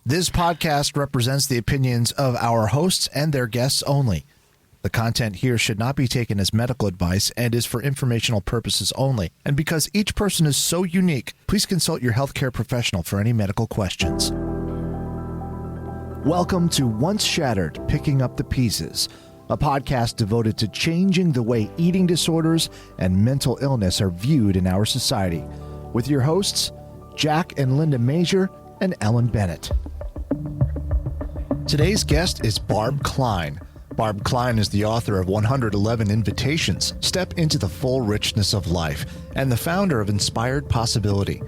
This podcast represents the opinions of our hosts and their guests only. The content here should not be taken as medical advice and is for informational purposes only. And because each person is so unique, please consult your healthcare professional for any medical questions. Welcome to Once Shattered, Picking Up the Pieces, a podcast devoted to changing the way eating disorders and mental illness are viewed in our society. With your hosts, Jack and Linda Major and Ellen Bennett. Today's guest is Barb Klein. Barb Klein is the author of 111 Invitations, Step into the Full Richness of Life, and the founder of Inspired Possibility.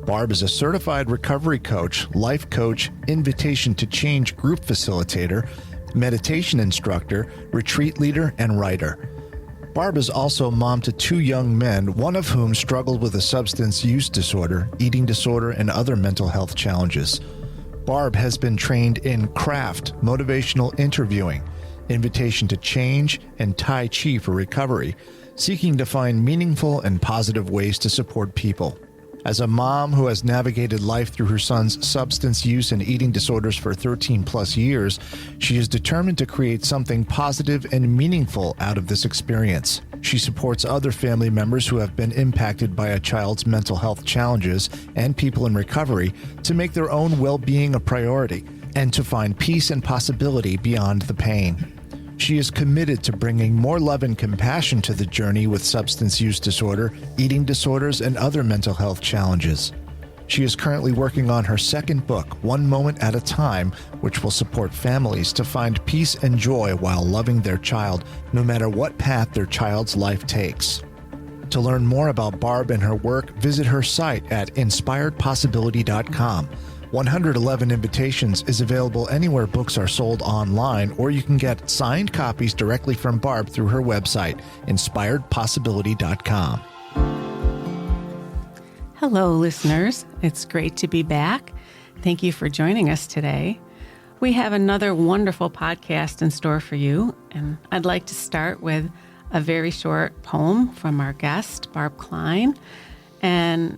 Barb is a certified recovery coach, life coach, invitation to change group facilitator, meditation instructor, retreat leader, and writer. Barb is also mom to 2 young men, one of whom struggled with a substance use disorder, eating disorder, and other mental health challenges. Barb has been trained in craft, motivational interviewing, invitation to change, and Tai Chi for recovery, seeking to find meaningful and positive ways to support people. As a mom who has navigated life through her son's substance use and eating disorders for 13 plus years, she is determined to create something positive and meaningful out of this experience. She supports other family members who have been impacted by a child's mental health challenges and people in recovery to make their own well-being a priority and to find peace and possibility beyond the pain. She is committed to bringing more love and compassion to the journey with substance use disorder, eating disorders, and other mental health challenges. She is currently working on her second book, One Moment at a Time, which will support families to find peace and joy while loving their child, no matter what path their child's life takes. To learn more about Barb and her work, visit her site at inspiredpossibility.com. 111 Invitations is available anywhere books are sold online, or you can get signed copies directly from Barb through her website, inspiredpossibility.com. Hello, listeners. It's great to be back. Thank you for joining us today. We have another wonderful podcast in store for you, and I'd like to start with a very short poem from our guest, Barb Klein, and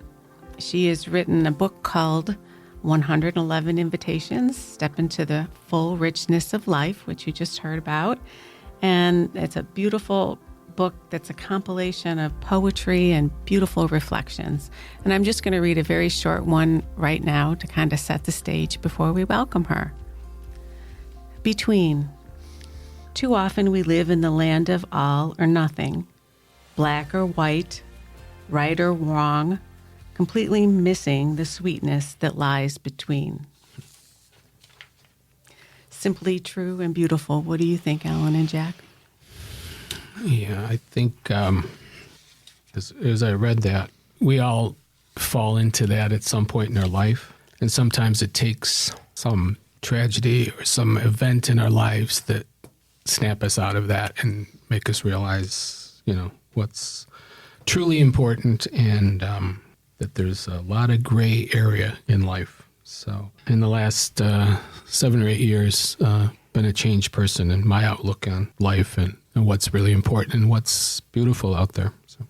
she has written a book called 111 Invitations, Step into the Full Richness of Life, which you just heard about. And it's a beautiful book that's a compilation of poetry and beautiful reflections. And I'm just going to read a very short one right now to kind of set the stage before we welcome her. Between. Too often we live in the land of all or nothing, black or white, right or wrong, completely missing the sweetness that lies between. Simply true and beautiful. What do you think, Ellen and Jack? Yeah, I think as I read that, we all fall into that at some point in our life. And sometimes it takes some tragedy or some event in our lives that snap us out of that and make us realize, what's truly important and that there's a lot of gray area in life. So in the last 7 or 8 years, been a changed person in my outlook on life and what's really important and what's beautiful out there. So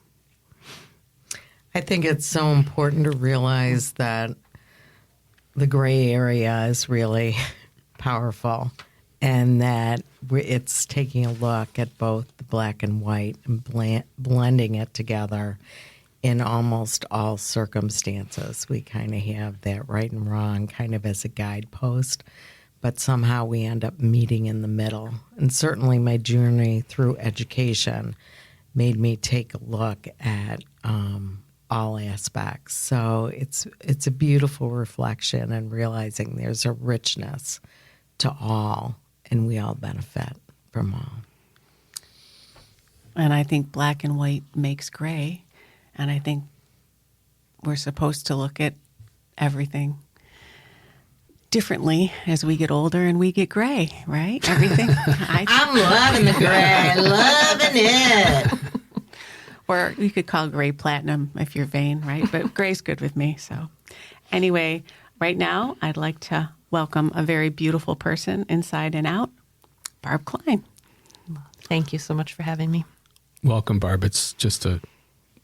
I think it's so important to realize that the gray area is really powerful and that it's taking a look at both the black and white and blending it together. In almost all circumstances, we kind of have that right and wrong kind of as a guidepost, but somehow we end up meeting in the middle. And certainly my journey through education made me take a look at all aspects. So it's a beautiful reflection and realizing there's a richness to all, and we all benefit from all. And I think black and white makes gray. And I think we're supposed to look at everything differently as we get older and we get gray, right? Everything. I'm loving the gray. Loving it. Or you could call gray platinum if you're vain, right? But gray's good with me. So anyway, right now I'd like to welcome a very beautiful person inside and out, Barb Klein. Thank you so much for having me. welcome, Barb. It's just an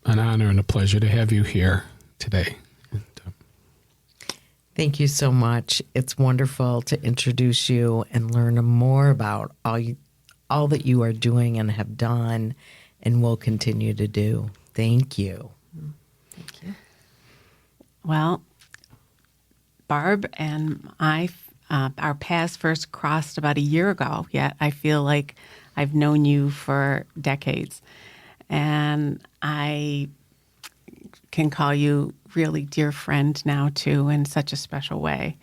honor and a pleasure to have you here today. Thank you so much. It's wonderful to introduce you and learn more about all that you are doing and have done and will continue to do. Thank you. Thank you. Well, Barb and I, our paths first crossed about a year ago, yet I feel like I've known you for decades. And I can call you really dear friend now, too, in such a special way.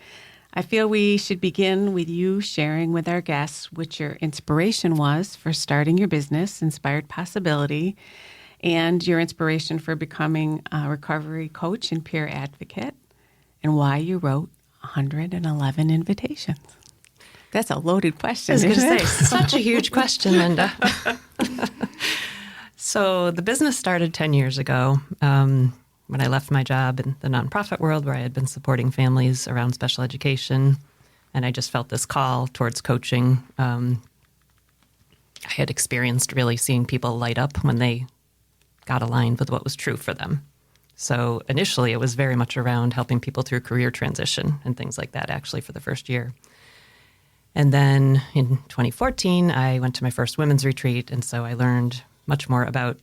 I feel we should begin with you sharing with our guests what your inspiration was for starting your business, Inspired Possibility, and your inspiration for becoming a recovery coach and peer advocate, and why you wrote 111 invitations. That's a loaded question. I was going to isn't say, it? such a huge question, Linda. So the business started 10 years ago when I left my job in the nonprofit world where I had been supporting families around special education. And I just felt this call towards coaching. I had experienced really seeing people light up when they got aligned with what was true for them. So initially it was very much around helping people through career transition and things like that, actually, for the first year. And then in 2014, I went to my first women's retreat. And so I learned much more about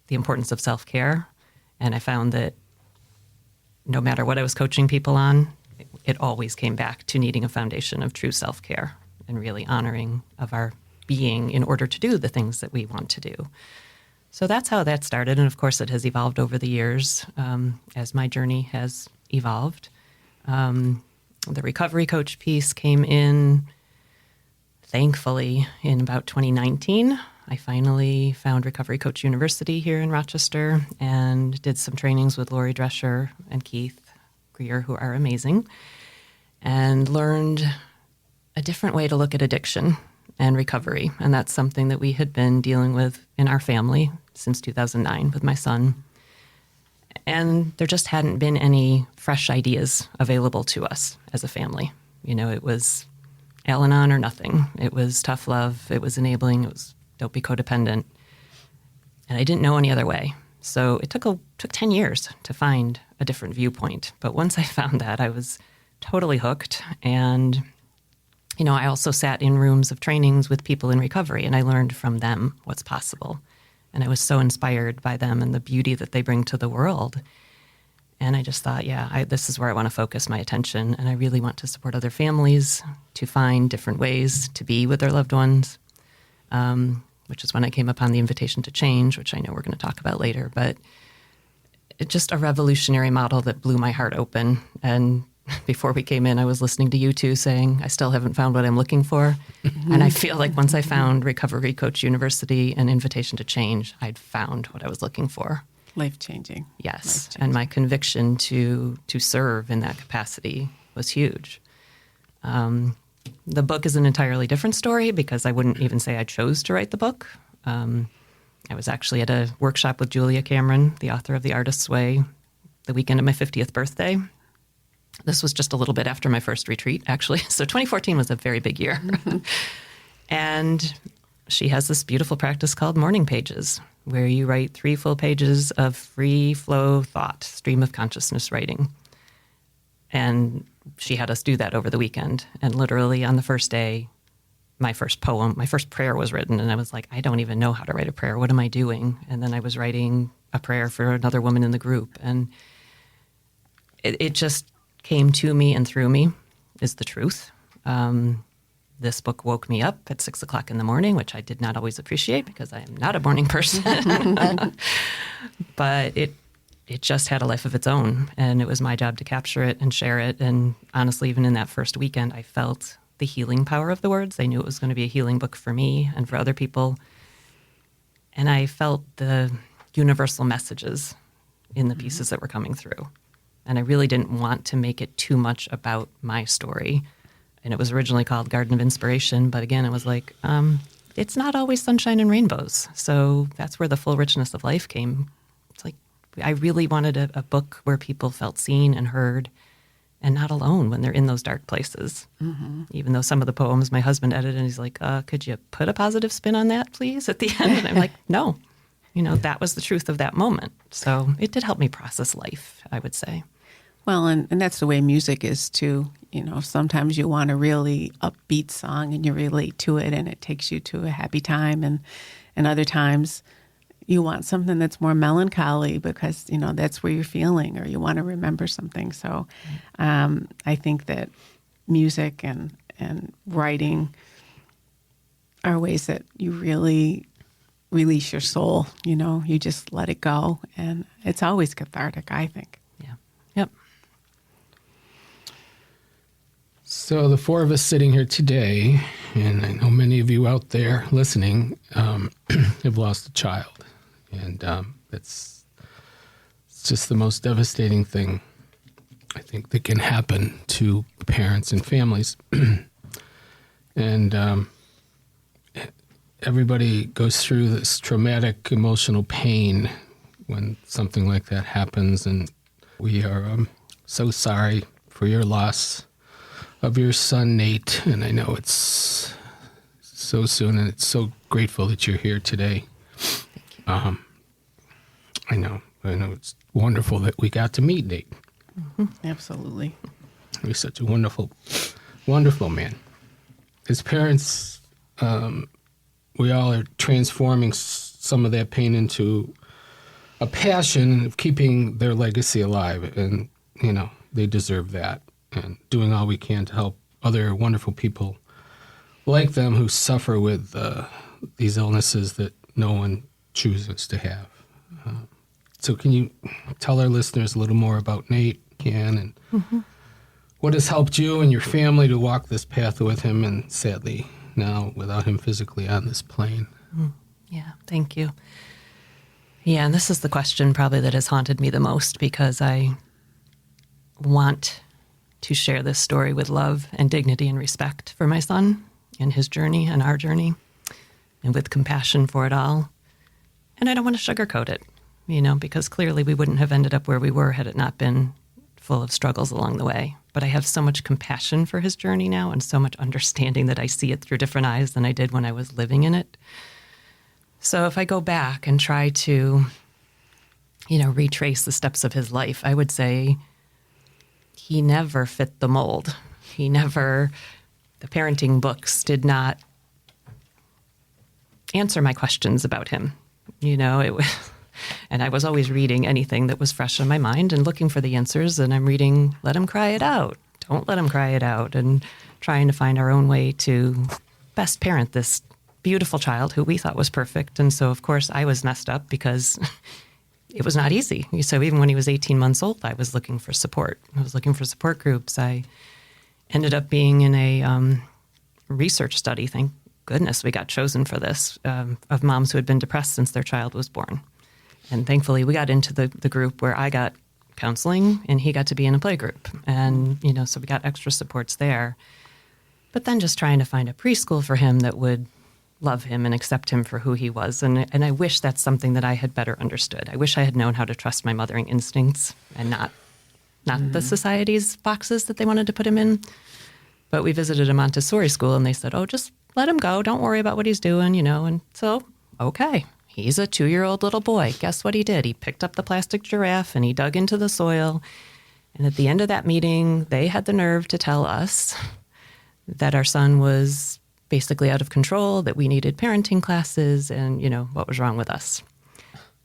the importance of self-care. And I found that no matter what I was coaching people on, it always came back to needing a foundation of true self-care and really honoring of our being in order to do the things that we want to do. So that's how that started. And of course, it has evolved over the years as my journey has evolved. The recovery coach piece came in, thankfully, in about 2019. I finally found Recovery Coach University here in Rochester and did some trainings with Lori Drescher and Keith Greer, who are amazing, and learned a different way to look at addiction and recovery. And that's something that we had been dealing with in our family since 2009 with my son. And there just hadn't been any fresh ideas available to us as a family. You know, it was Al-Anon or nothing. It was tough love. It was enabling. It was don't be codependent. And I didn't know any other way. So it took 10 years to find a different viewpoint. But once I found that, I was totally hooked. And, you know, I also sat in rooms of trainings with people in recovery, and I learned from them what's possible. And I was so inspired by them and the beauty that they bring to the world. And I just thought, this is where I want to focus my attention. And I really want to support other families to find different ways to be with their loved ones. Which is when I came upon the invitation to change, which I know we're going to talk about later. But it's just a revolutionary model that blew my heart open. And before we came in, I was listening to you two saying, I still haven't found what I'm looking for. Mm-hmm. And I feel like once I found Recovery Coach University and Invitation to Change, I'd found what I was looking for. Life-changing. Yes. Life-changing. And my conviction to serve in that capacity was huge. The book is an entirely different story because I wouldn't even say I chose to write the book. I was actually at a workshop with Julia Cameron, the author of The Artist's Way, the weekend of my 50th birthday. This was just a little bit after my first retreat, actually. So 2014 was a very big year. And she has this beautiful practice called morning pages, where you write 3 full pages of free flow thought, stream of consciousness writing. And she had us do that over the weekend. And literally on the first day, my first prayer was written. And I was like, I don't even know how to write a prayer. What am I doing? And then I was writing a prayer for another woman in the group. And it just came to me and through me, is the truth. This book woke me up at 6 o'clock in the morning, which I did not always appreciate because I am not a morning person. But it just had a life of its own, and it was my job to capture it and share it. And honestly, even in that first weekend, I felt the healing power of the words. I knew it was going to be a healing book for me and for other people. And I felt the universal messages in the pieces that were coming through. And I really didn't want to make it too much about my story. And it was originally called Garden of Inspiration. But again, it was like, it's not always sunshine and rainbows. So that's where the full richness of life came. It's like, I really wanted a book where people felt seen and heard and not alone when they're in those dark places. Mm-hmm. Even though some of the poems my husband edited, and he's like, could you put a positive spin on that, please, at the end? And I'm like, no. You know, that was the truth of that moment. So it did help me process life, I would say. Well, and that's the way music is too. Sometimes you want a really upbeat song and you relate to it and it takes you to a happy time. And other times you want something that's more melancholy because, that's where you're feeling or you want to remember something. So I think that music and writing are ways that you really release your soul. You just let it go. And it's always cathartic, I think. Yeah. Yep. So the four of us sitting here today, and I know many of you out there listening, have lost a child. And it's just the most devastating thing, I think, that can happen to parents and families. And everybody goes through this traumatic emotional pain when something like that happens. And we are so sorry for your loss of your son, Nate. And I know it's so soon, and it's so grateful that you're here today. Thank you. I know it's wonderful that we got to meet Nate. Mm-hmm. Absolutely. He's such a wonderful, wonderful man. His parents, we all are transforming some of that pain into a passion of keeping their legacy alive. And, they deserve that. And doing all we can to help other wonderful people like them who suffer with these illnesses that no one chooses to have. So can you tell our listeners a little more about Nate, Ken, and what has helped you and your family to walk this path with him, and sadly now without him physically on this plane? Yeah, thank you. Yeah, and this is the question probably that has haunted me the most, because I want to share this story with love and dignity and respect for my son and his journey and our journey, and with compassion for it all. And I don't want to sugarcoat it, because clearly we wouldn't have ended up where we were had it not been full of struggles along the way. But I have so much compassion for his journey now, and so much understanding that I see it through different eyes than I did when I was living in it. So if I go back and try to, retrace the steps of his life, I would say he never fit the mold. The parenting books did not answer my questions about him. It was, and I was always reading anything that was fresh in my mind and looking for the answers. And I'm reading, let him cry it out. Don't let him cry it out. And trying to find our own way to best parent this beautiful child who we thought was perfect. And so, of course, I was messed up because it was not easy. So even when he was 18 months old, I was looking for support. I was looking for support groups. I ended up being in a research study, thank goodness we got chosen for this, of moms who had been depressed since their child was born. And thankfully, we got into the group where I got counseling and he got to be in a play group. And, so we got extra supports there. But then just trying to find a preschool for him that would love him and accept him for who he was. And I wish that's something that I had better understood. I wish I had known how to trust my mothering instincts and not the society's boxes that they wanted to put him in. But we visited a Montessori school and they said, oh, just let him go. Don't worry about what he's doing, And so, okay, he's a 2-year-old little boy. Guess what he did? He picked up the plastic giraffe and he dug into the soil. And at the end of that meeting, they had the nerve to tell us that our son was basically out of control, that we needed parenting classes, and, what was wrong with us.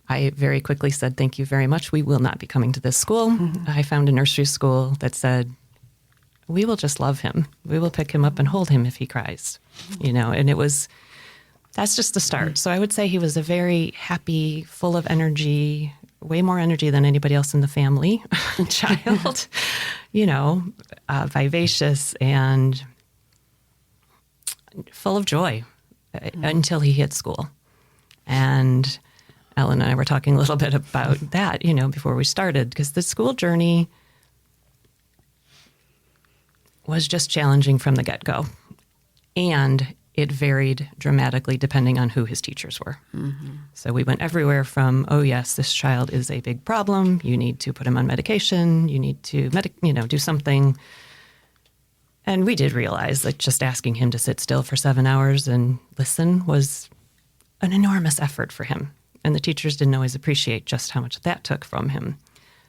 I very quickly said, thank you very much. We will not be coming to this school. Mm-hmm. I found a nursery school that said, we will just love him. We will pick him up and hold him if he cries, and that's just the start. So I would say he was a very happy, full of energy, way more energy than anybody else in the family child, vivacious and full of joy until he hit school. And Ellen and I were talking a little bit about that, before we started, because the school journey was just challenging from the get-go. And it varied dramatically depending on who his teachers were. Mm-hmm. So we went everywhere from, oh, yes, this child is a big problem. You need to put him on medication. You need to, do something. And we did realize that just asking him to sit still for 7 hours and listen was an enormous effort for him. And the teachers didn't always appreciate just how much that took from him.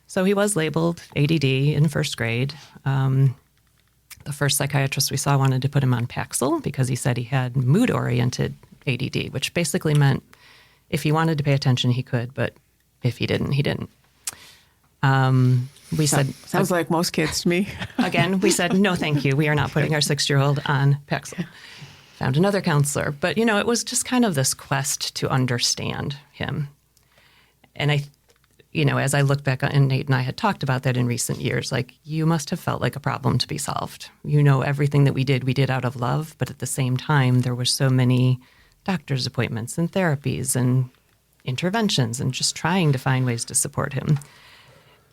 So he was labeled ADD in first grade. The first psychiatrist we saw wanted to put him on Paxil because he said he had mood-oriented ADD, which basically meant if he wanted to pay attention, he could, but if he didn't, he didn't. We said... Sounds like most kids to me. Again, we said, no, thank you. We are not putting our 6-year-old on Paxil. Found another counselor. But, it was just kind of this quest to understand him. And as I look back, and Nate and I had talked about that in recent years, like, you must have felt like a problem to be solved. Everything that we did out of love. But at the same time, there were so many doctor's appointments and therapies and interventions and just trying to find ways to support him.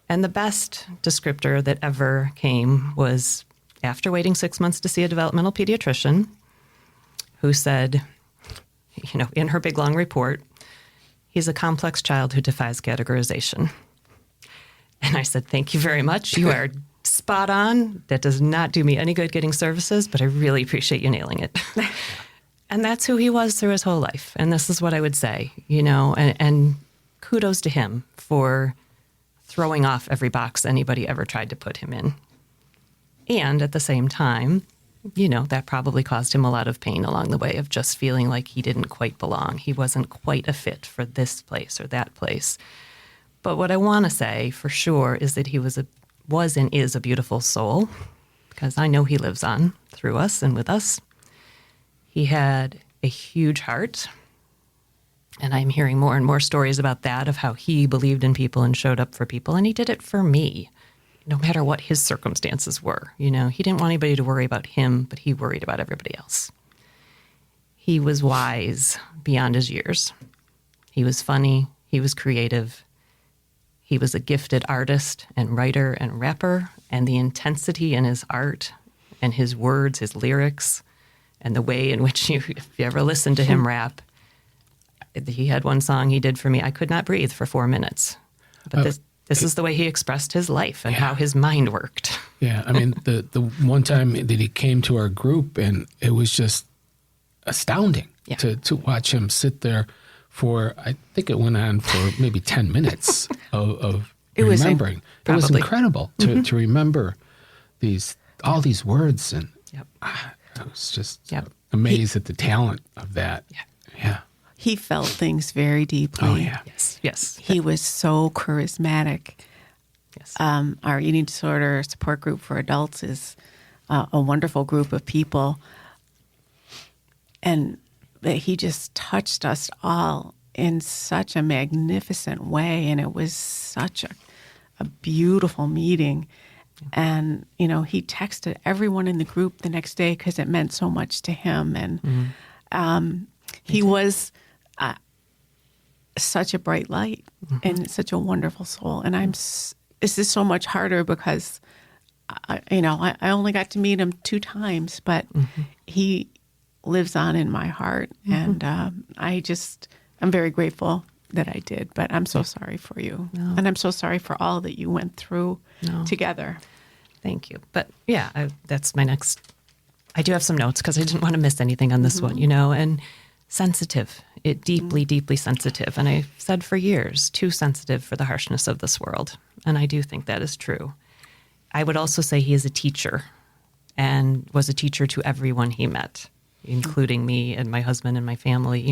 And the best descriptor that ever came was after waiting 6 months to see a developmental pediatrician who said, in her big long report, he's a complex child who defies categorization. And I said, thank you very much. You are spot on. That does not do me any good getting services, but I really appreciate you nailing it. And that's who he was through his whole life. And this is what I would say, and kudos to him for throwing off every box anybody ever tried to put him in. And at the same time, that probably caused him a lot of pain along the way of just feeling like he didn't quite belong. He wasn't quite a fit for this place or that place. But what I want to say for sure is that he was and is a beautiful soul, because I know he lives on through us and with us. He had a huge heart. And I'm hearing more and more stories about that, of how he believed in people and showed up for people. And he did it for me, no matter what his circumstances were. He didn't want anybody to worry about him, but he worried about everybody else. He was wise beyond his years. He was funny. He was creative. He was a gifted artist and writer and rapper. And the intensity in his art and his words, his lyrics, and the way in which if you ever listen to him rap, he had one song he did for me, I Could Not Breathe, for 4 minutes. But this is the way he expressed his life and how his mind worked. Yeah, I mean, the one time that he came to our group, and it was just astounding to watch him sit there for, I think it went on for maybe 10 minutes of remembering. It was incredible to remember all these words, and I was just amazed at the talent of that. Yeah. He felt things very deeply. Oh, yeah. Yes. He was so charismatic. Yes. Our eating disorder support group for adults is a wonderful group of people. And he just touched us all in such a magnificent way. And it was such a beautiful meeting. And, he texted everyone in the group the next day because it meant so much to him. And he was such a bright light and such a wonderful soul. And this is so much harder because, I only got to meet him 2 times, but he lives on in my heart. And I'm very grateful that I did, but I'm so sorry for you. No. And I'm so sorry for all that you went through together. Thank you. But that's my next, I do have some notes because I didn't want to miss anything on this one, and sensitive, deeply, deeply sensitive. And I've said for years, too sensitive for the harshness of this world. And I do think that is true. I would also say he is a teacher and was a teacher to everyone he met, including me and my husband and my family.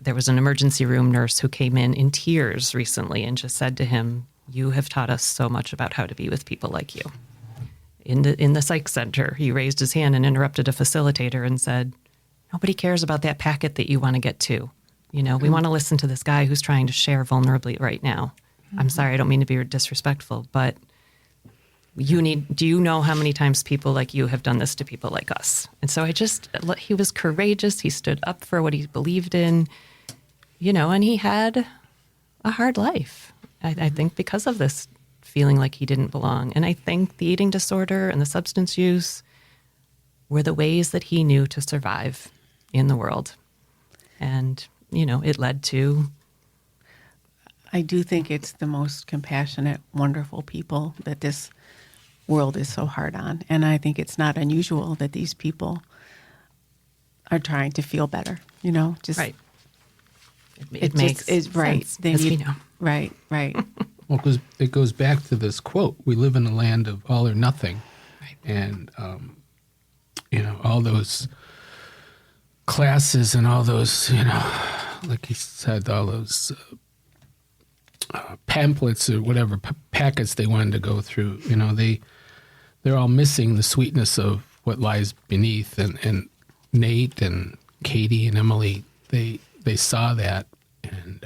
There was an emergency room nurse who came in tears recently and just said to him, you have taught us so much about how to be with people like you. In the psych center, he raised his hand and interrupted a facilitator and said, nobody cares about that packet that you want to get to. We want to listen to this guy who's trying to share vulnerably right now. I'm sorry, I don't mean to be disrespectful, but do you know how many times people like you have done this to people like us? And so he was courageous. He stood up for what he believed in, and he had a hard life. I think because of this feeling like he didn't belong. And I think the eating disorder and the substance use were the ways that he knew to survive in the world. And, it led to... I do think it's the most compassionate, wonderful people that this world is so hard on. And I think it's not unusual that these people are trying to feel better, just... Right. It makes sense. Right. As we know. Right. Well, it goes back to this quote: "We live in a land of all or nothing," Right. and all those classes and all those, like he said, all those pamphlets or whatever packets they wanted to go through. They're all missing the sweetness of what lies beneath. And Nate and Katie and Emily, they saw that, and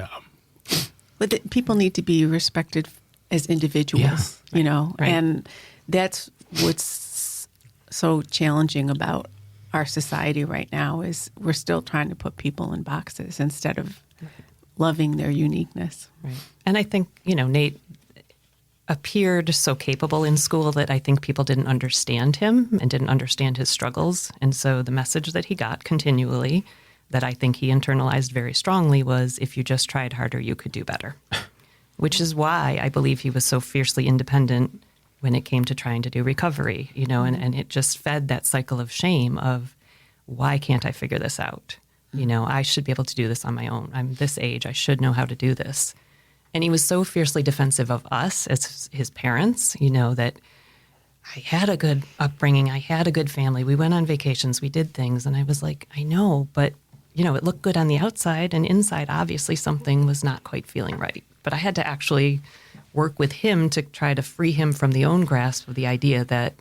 But people need to be respected as individuals, Right. and that's what's so challenging about our society right now is we're still trying to put people in boxes instead of loving their uniqueness. Right. And I think, Nate appeared so capable in school that I think people didn't understand him and didn't understand his struggles. And so the message that he got continually, that I think he internalized very strongly, was if you just tried harder, you could do better. Which is why I believe he was so fiercely independent when it came to trying to do recovery, and it just fed that cycle of shame of, why can't I figure this out? I should be able to do this on my own. I'm this age. I should know how to do this. And he was so fiercely defensive of us as his parents, that I had a good upbringing. I had a good family. We went on vacations. We did things. And I was like, I know, but, it looked good on the outside, and inside, obviously, something was not quite feeling right. But I had to actually work with him to try to free him from the own grasp of the idea that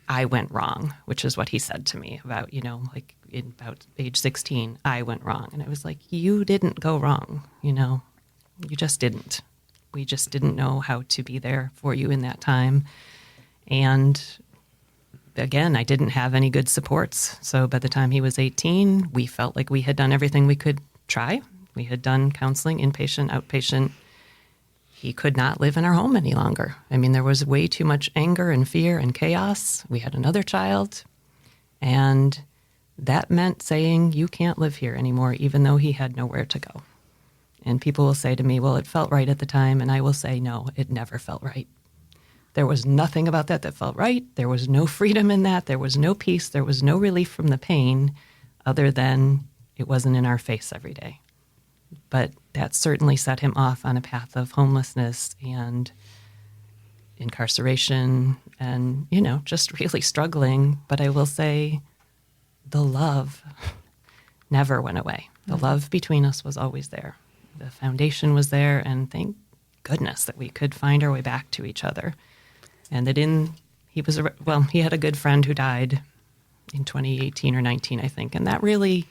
I went wrong, which is what he said to me about, about age 16, I went wrong. And I was like, you didn't go wrong, you just didn't. We just didn't know how to be there for you in that time. And again, I didn't have any good supports. So by the time he was 18, we felt like we had done everything we could try. We had done counseling, inpatient, outpatient. He could not live in our home any longer. I mean, there was way too much anger and fear and chaos. We had another child. And that meant saying, you can't live here anymore, even though he had nowhere to go. And people will say to me, well, it felt right at the time. And I will say, no, it never felt right. There was nothing about that felt right. There was no freedom in that. There was no peace. There was no relief from the pain other than it wasn't in our face every day. But that certainly set him off on a path of homelessness and incarceration and, just really struggling. But I will say the love never went away. The love between us was always there. The foundation was there, and thank goodness that we could find our way back to each other. And that he had a good friend who died in 2018 or 19, I think. And that really,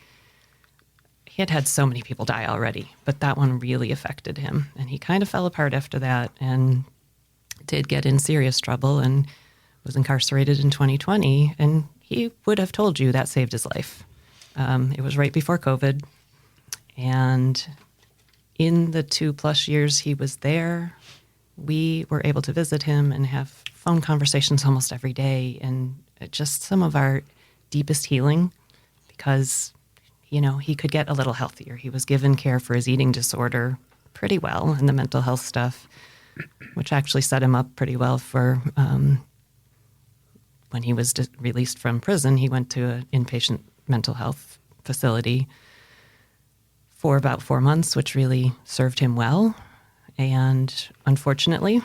he had so many people die already, but that one really affected him. And he kind of fell apart after that and did get in serious trouble and was incarcerated in 2020. And he would have told you that saved his life. It was right before COVID. And in the 2+ years he was there, we were able to visit him and have phone conversations almost every day, and just some of our deepest healing, because, he could get a little healthier. He was given care for his eating disorder pretty well, and the mental health stuff, which actually set him up pretty well for when he was released from prison. He went to an inpatient mental health facility for about 4 months, which really served him well. And unfortunately,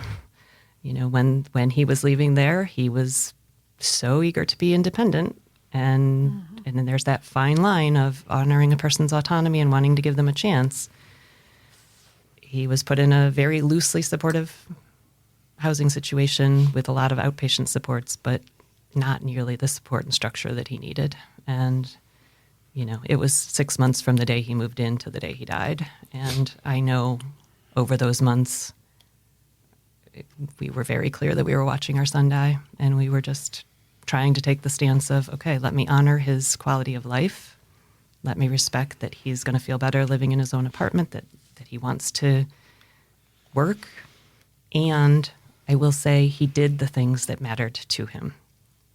when he was leaving there, he was so eager to be independent. And then there's that fine line of honoring a person's autonomy and wanting to give them a chance. He was put in a very loosely supportive housing situation with a lot of outpatient supports, but not nearly the support and structure that he needed. And it was 6 months from the day he moved in to the day he died. And I know over those months, we were very clear that we were watching our son die. And we were just trying to take the stance of, okay, let me honor his quality of life. Let me respect that he's going to feel better living in his own apartment, that he wants to work. And I will say he did the things that mattered to him.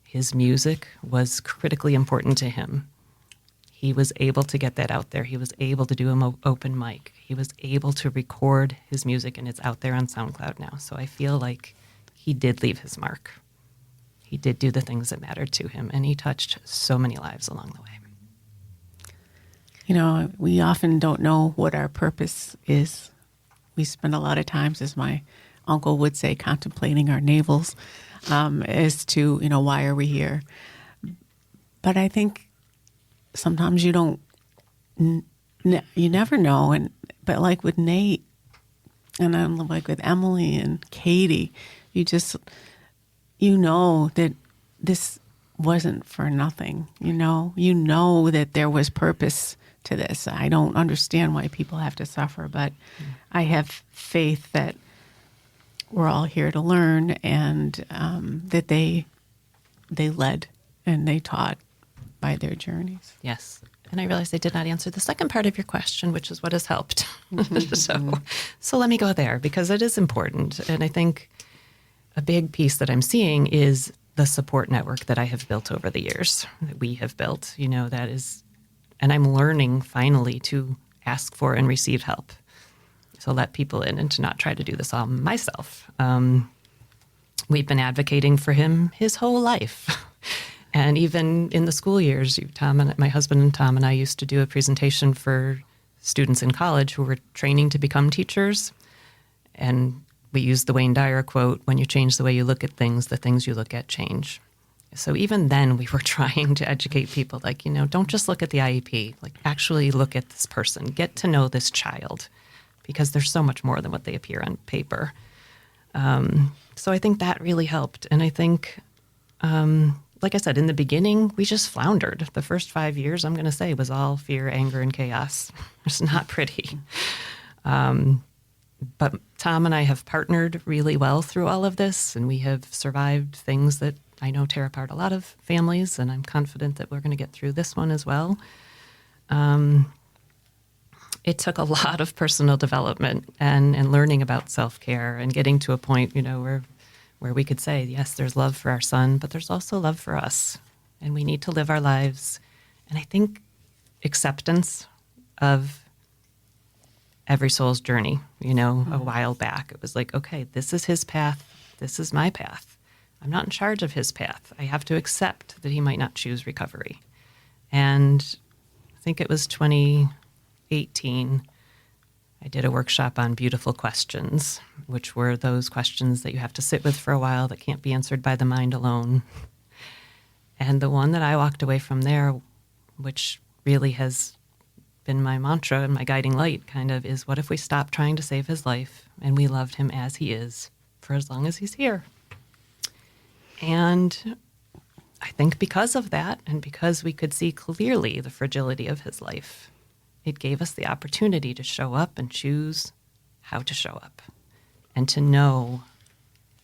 His music was critically important to him. He was able to get that out there. He was able to do an open mic. He was able to record his music, and it's out there on SoundCloud now. So I feel like he did leave his mark. He did do the things that mattered to him, and he touched so many lives along the way. We often don't know what our purpose is we spend a lot of times, as my uncle would say, contemplating our navels as to, why are we here? But I think sometimes you don't, you never know. But like with Nate, and I'm like with Emily and Katie, you know that this wasn't for nothing. You know that there was purpose to this. I don't understand why people have to suffer, but I have faith that we're all here to learn, and that they led and they taught by their journeys. Yes. And I realized I did not answer the second part of your question, which is what has helped. So let me go there, because it is important. And I think a big piece that I'm seeing is the support network that I have built over the years, that we have built, that is, and I'm learning finally to ask for and receive help. So let people in and to not try to do this all myself. We've been advocating for him his whole life. And even in the school years, my husband and Tom and I used to do a presentation for students in college who were training to become teachers. And we used the Wayne Dyer quote, when you change the way you look at things, the things you look at change. So even then we were trying to educate people, like, don't just look at the IEP, like actually look at this person, get to know this child, because there's so much more than what they appear on paper. So I think that really helped. And I think, like I said, in the beginning, we just floundered. The first 5 years, I'm going to say, was all fear, anger, and chaos. It's not pretty. But Tom and I have partnered really well through all of this, and we have survived things that I know tear apart a lot of families, and I'm confident that we're going to get through this one as well. It took a lot of personal development and learning about self-care and getting to a point, where we could say, yes, there's love for our son, but there's also love for us, and we need to live our lives. And I think acceptance of every soul's journey, a while back, it was like, okay, this is his path. This is my path. I'm not in charge of his path. I have to accept that he might not choose recovery. And I think it was 2018, I did a workshop on beautiful questions, which were those questions that you have to sit with for a while that can't be answered by the mind alone. And the one that I walked away from there, which really has been my mantra and my guiding light, kind of, is what if we stop trying to save his life and we loved him as he is for as long as he's here? And I think because of that, and because we could see clearly the fragility of his life, it gave us the opportunity to show up and choose how to show up, and to know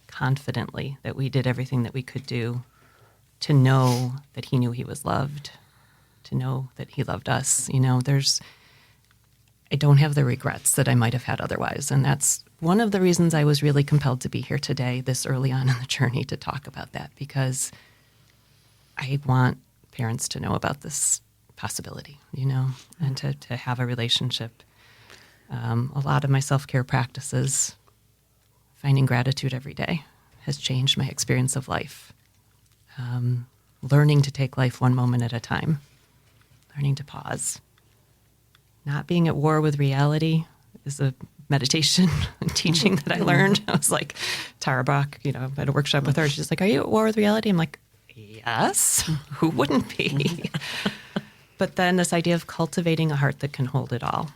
confidently that we did everything that we could do, to know that he knew he was loved, to know that he loved us. I don't have the regrets that I might have had otherwise. And that's one of the reasons I was really compelled to be here today, this early on in the journey, to talk about that, because I want parents to know about this possibility, and to have a relationship. A lot of my self-care practices, finding gratitude every day, has changed my experience of life. Learning to take life one moment at a time, learning to pause. Not being at war with reality is a meditation and teaching that I learned. I was like, Tara Brock, I had a workshop with her. She's like, are you at war with reality? I'm like, yes, who wouldn't be? But then this idea of cultivating a heart that can hold it all.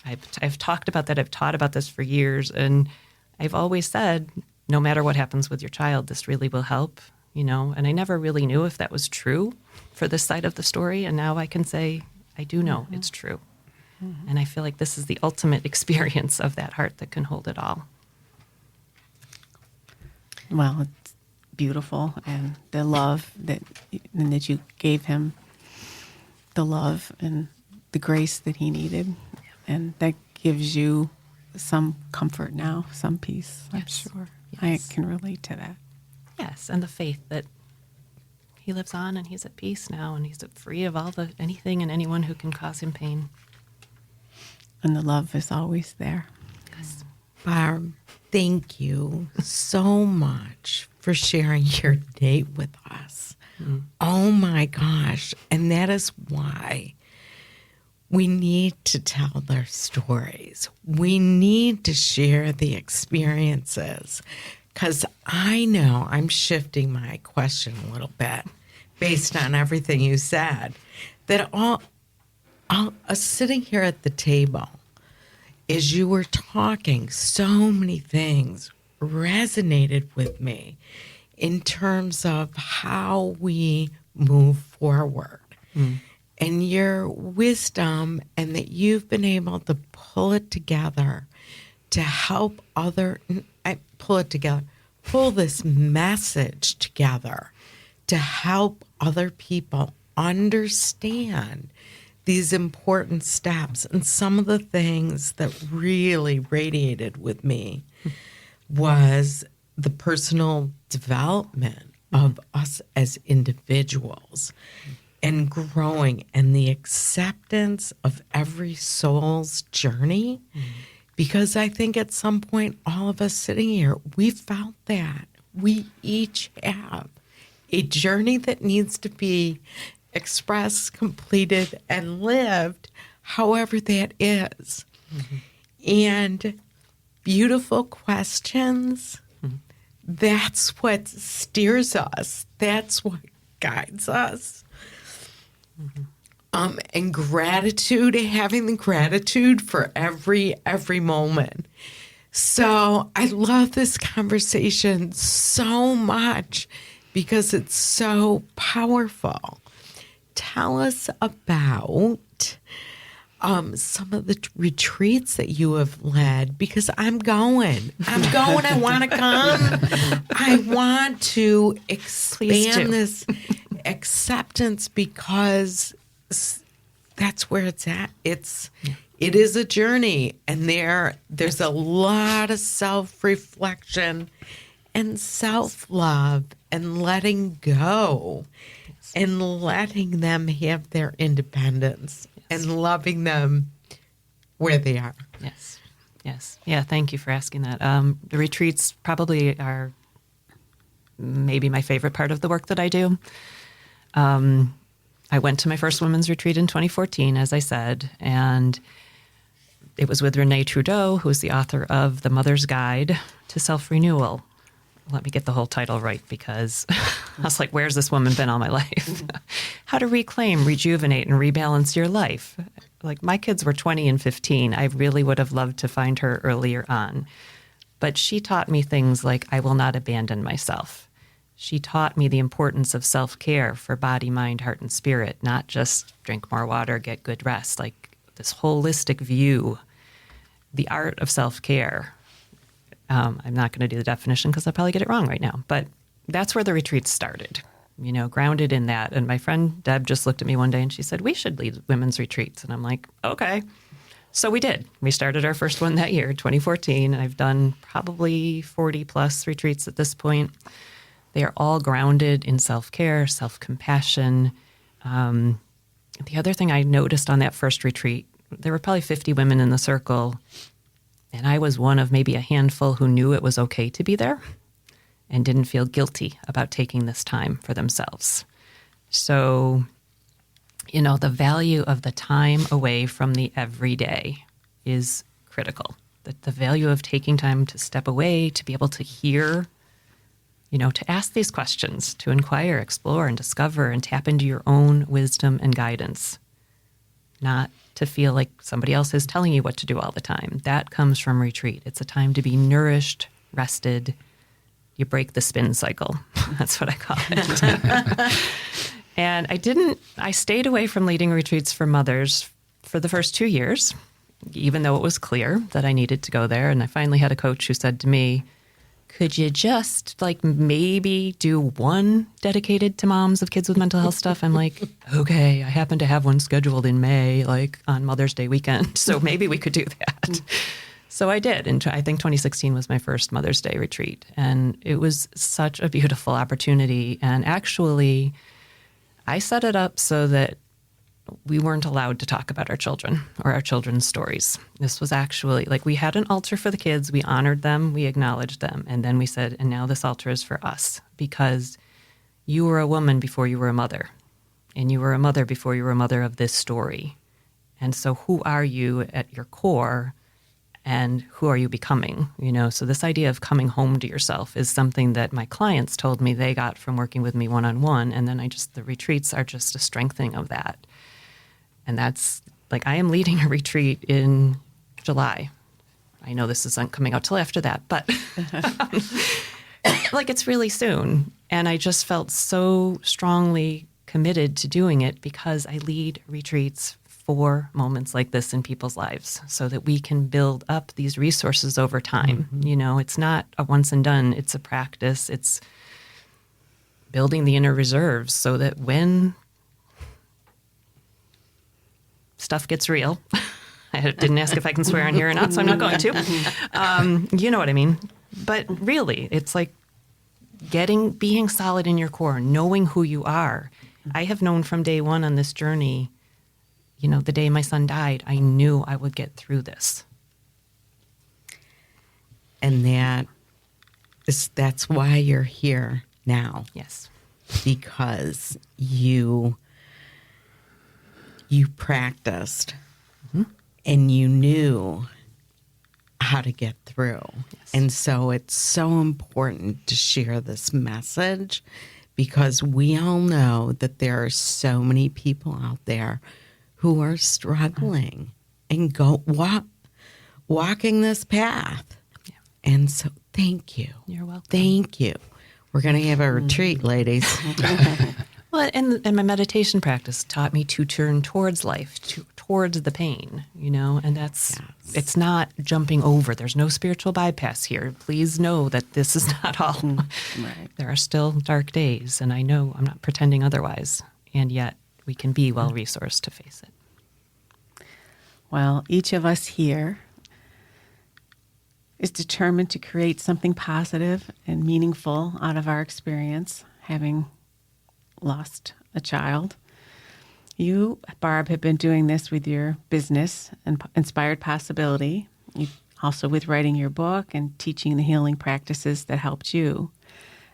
I've talked about that. I've taught about this for years. And I've always said, no matter what happens with your child, this really will help, And I never really knew if that was true for this side of the story. And now I can say, I do know it's true. Mm-hmm. And I feel like this is the ultimate experience of that heart that can hold it all. Well, it's beautiful. And the love that you gave him, the love and the grace that he needed. And that gives you some comfort now, some peace, I'm sure. Yes. I can relate to that. Yes, and the faith that he lives on and he's at peace now and he's free of anything and anyone who can cause him pain. And the love is always there. Yes. Barb, thank you so much for sharing your date with us. Oh my gosh. And that is why we need to tell their stories. We need to share the experiences. Because I know I'm shifting my question a little bit based on everything you said, that all sitting here at the table, as you were talking, so many things resonated with me in terms of how we move forward. And your wisdom, and that you've been able to pull it together to help pull this message together to help other people understand these important steps. And some of the things that really radiated with me was the personal development of us as individuals and growing, and the acceptance of every soul's journey. Because I think at some point, all of us sitting here, we felt that. We each have a journey that needs to be expressed, completed, and lived, however that is. And beautiful questions, that's what steers us. That's what guides us. And gratitude, having the gratitude for every moment. So I love this conversation so much because it's so powerful. Tell us about some of the retreats that you have led, because I'm going. I want to come. I want to expand this acceptance, because that's where it's at. It is a journey, and there's a lot of self-reflection and self-love and letting go and letting them have their independence and loving them where they are. Yes. Yeah, thank you for asking that. The retreats probably are maybe my favorite part of the work that I do. I went to my first women's retreat in 2014, as I said, and it was with Renee Trudeau, who is the author of The Mother's Guide to Self-Renewal. Let me get the whole title right, because I was like, where's this woman been all my life? How to reclaim, rejuvenate, and rebalance your life. Like, my kids were 20 and 15. I really would have loved to find her earlier on. But she taught me things like, I will not abandon myself. She taught me the importance of self-care for body, mind, heart, and spirit, not just drink more water, get good rest, like this holistic view, the art of self-care. I'm not going to do the definition because I'll probably get it wrong right now, but that's where the retreat started, grounded in that. And my friend Deb just looked at me one day and she said, we should lead women's retreats. And I'm like, okay. So we did. We started our first one that year, 2014. I've done probably 40 plus retreats at this point. They are all grounded in self-care, self-compassion. The other thing I noticed on that first retreat, there were probably 50 women in the circle, and I was one of maybe a handful who knew it was okay to be there and didn't feel guilty about taking this time for themselves. So, the value of the time away from the everyday is critical. The value of taking time to step away, to be able to hear, to ask these questions, to inquire, explore, and discover, and tap into your own wisdom and guidance, not to feel like somebody else is telling you what to do all the time. That comes from retreat. It's a time to be nourished, rested. You break the spin cycle. That's what I call it. And I stayed away from leading retreats for mothers for the first 2 years, even though it was clear that I needed to go there. And I finally had a coach who said to me, could you just maybe do one dedicated to moms of kids with mental health stuff? I'm like, okay, I happen to have one scheduled in May, on Mother's Day weekend. So maybe we could do that. So I did. And I think 2016 was my first Mother's Day retreat. And it was such a beautiful opportunity. And actually, I set it up so that we weren't allowed to talk about our children or our children's stories. This was actually we had an altar for the kids. We honored them. We acknowledged them. And then we said, and now this altar is for us, because you were a woman before you were a mother, and you were a mother before you were a mother of this story. And so who are you at your core, and who are you becoming? So this idea of coming home to yourself is something that my clients told me they got from working with me one-on-one. And then the retreats are just a strengthening of that. And that's like, I am leading a retreat in July. I know this isn't coming out till after that, but like, it's really soon. And I just felt so strongly committed to doing it because I lead retreats for moments like this in people's lives so that we can build up these resources over time. It's not a once and done. It's a practice. It's building the inner reserves so that when stuff gets real, I didn't ask if I can swear on here or not, so I'm not going to. You know what I mean? But really, it's like being solid in your core, knowing who you are. I have known from day one on this journey, the day my son died, I knew I would get through this. And that's why you're here now. Yes. Because you practiced and you knew how to get through. Yes. And so it's so important to share this message because we all know that there are so many people out there who are struggling and walking this path. Yeah. And so thank you. You're welcome. Thank you. We're going to have a retreat, ladies. Well, and my meditation practice taught me to turn towards life, towards the pain, and it's not jumping over. There's no spiritual bypass here. Please know that this is not all. Right. There are still dark days, and I know I'm not pretending otherwise, and yet we can be well-resourced to face it. Well, each of us here is determined to create something positive and meaningful out of our experience, having lost a child. You, Barb, have been doing this with your business, Inspired Possibility, also with writing your book and teaching the healing practices that helped you.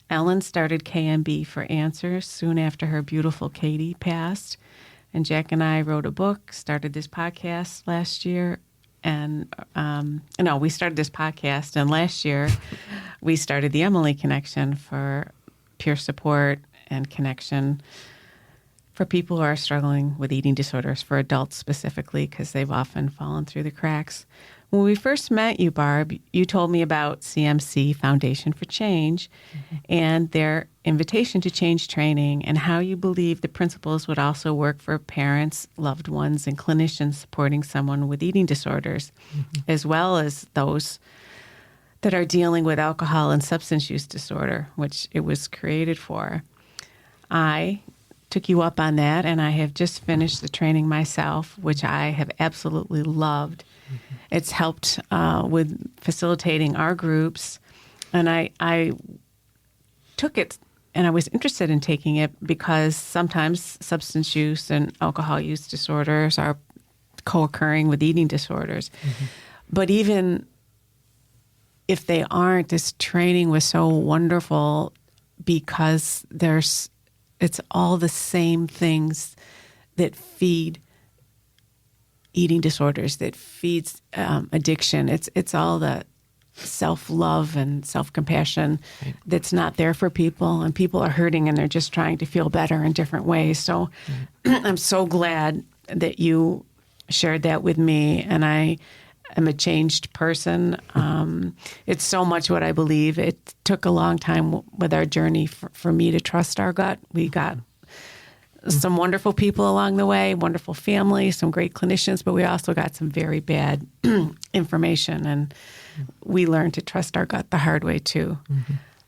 Ellen started KMB for Answers soon after her beautiful Katie passed. And Jack and I wrote a book, started this podcast last year. We started this podcast, and last year we started the Emily Connection for peer support and connection for people who are struggling with eating disorders, for adults specifically, because they've often fallen through the cracks. When we first met you, Barb, you told me about CMC, Foundation for Change, and their invitation to change training, and how you believe the principles would also work for parents, loved ones, and clinicians supporting someone with eating disorders, as well as those that are dealing with alcohol and substance use disorder, which it was created for. I took you up on that, and I have just finished the training myself, which I have absolutely loved. It's helped with facilitating our groups, and I took it, and I was interested in taking it because sometimes substance use and alcohol use disorders are co-occurring with eating disorders. But even if they aren't, this training was so wonderful because it's all the same things that feed eating disorders, that feeds addiction. It's all the self-love and self-compassion that's not there for people, and people are hurting and they're just trying to feel better in different ways. So I'm so glad that you shared that with me, and I am a changed person. It's so much what I believe. It took a long time with our journey for me to trust our gut. We got some wonderful people along the way, wonderful family, some great clinicians, but we also got some very bad information, and we learned to trust our gut the hard way too.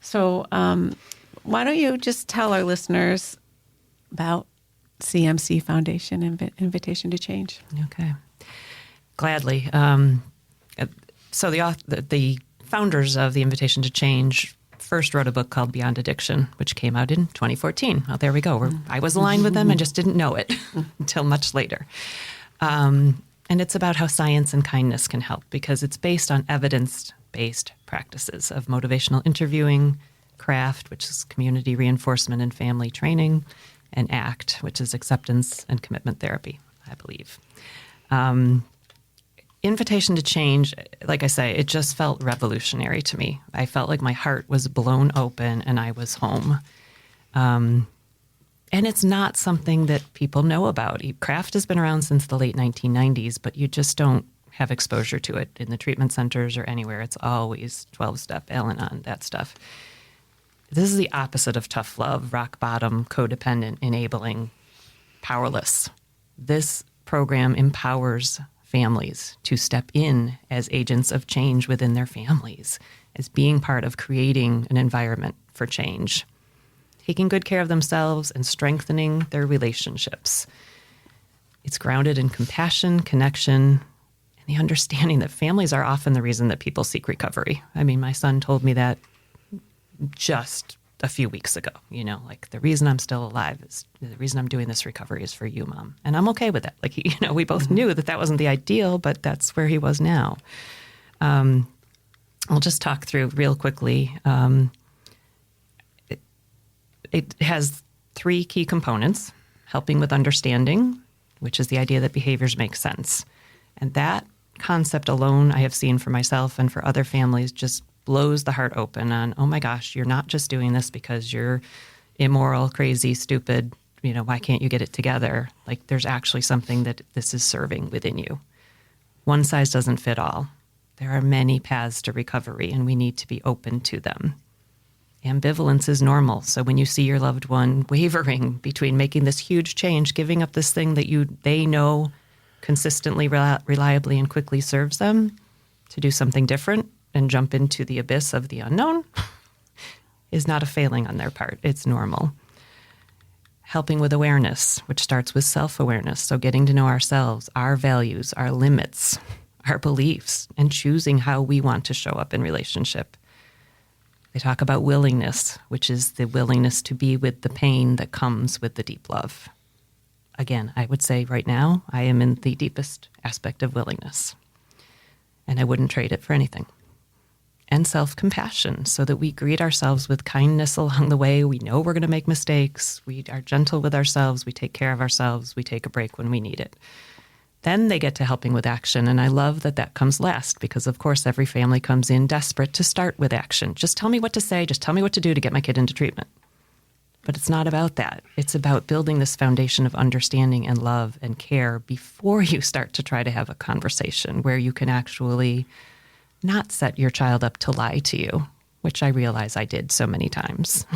So why don't you just tell our listeners about CMC Foundation Invitation to Change? Okay. Gladly. So the founders of the Invitation to Change first wrote a book called Beyond Addiction, which came out in 2014. Oh, there we go. I was aligned with them and just didn't know it until much later. And it's about how science and kindness can help, because it's based on evidence-based practices of motivational interviewing, CRAFT, which is community reinforcement and family training, and ACT, which is acceptance and commitment therapy, I believe. Invitation to change, like I say, it just felt revolutionary to me. I felt like my heart was blown open and I was home. And it's not something that people know about. Craft has been around since the late 1990s, but you just don't have exposure to it in the treatment centers or anywhere. It's always 12-step, Al-Anon, that stuff. This is the opposite of tough love, rock bottom, codependent, enabling, powerless. This program empowers families to step in as agents of change within their families, as being part of creating an environment for change, taking good care of themselves and strengthening their relationships. It's grounded in compassion, connection, and the understanding that families are often the reason that people seek recovery. I mean, my son told me that just a few weeks ago, like the reason I'm still alive is the reason I'm doing this recovery is for you, Mom. And I'm okay with that. Like, we both knew that wasn't the ideal, but that's where he was now. I'll just talk through real quickly. It has 3 key components: helping with understanding, which is the idea that behaviors make sense. And that concept alone, I have seen for myself and for other families, just blows the heart open on, oh my gosh, you're not just doing this because you're immoral, crazy, stupid, why can't you get it together? Like, there's actually something that this is serving within you. One size doesn't fit all. There are many paths to recovery, and we need to be open to them. Ambivalence is normal. So when you see your loved one wavering between making this huge change, giving up this thing that they know consistently, reliably, and quickly serves them, to do something different and jump into the abyss of the unknown is not a failing on their part. It's normal. Helping with awareness, which starts with self-awareness. So getting to know ourselves, our values, our limits, our beliefs, and choosing how we want to show up in relationship. They talk about willingness, which is the willingness to be with the pain that comes with the deep love. Again, I would say right now, I am in the deepest aspect of willingness, and I wouldn't trade it for anything. And self-compassion, so that we greet ourselves with kindness along the way. We know we're going to make mistakes. We are gentle with ourselves. We take care of ourselves. We take a break when we need it. Then they get to helping with action, and I love that comes last because, of course, every family comes in desperate to start with action. Just tell me what to say. Just tell me what to do to get my kid into treatment. But it's not about that. It's about building this foundation of understanding and love and care before you start to try to have a conversation where you can actually not set your child up to lie to you, which I realize I did so many times,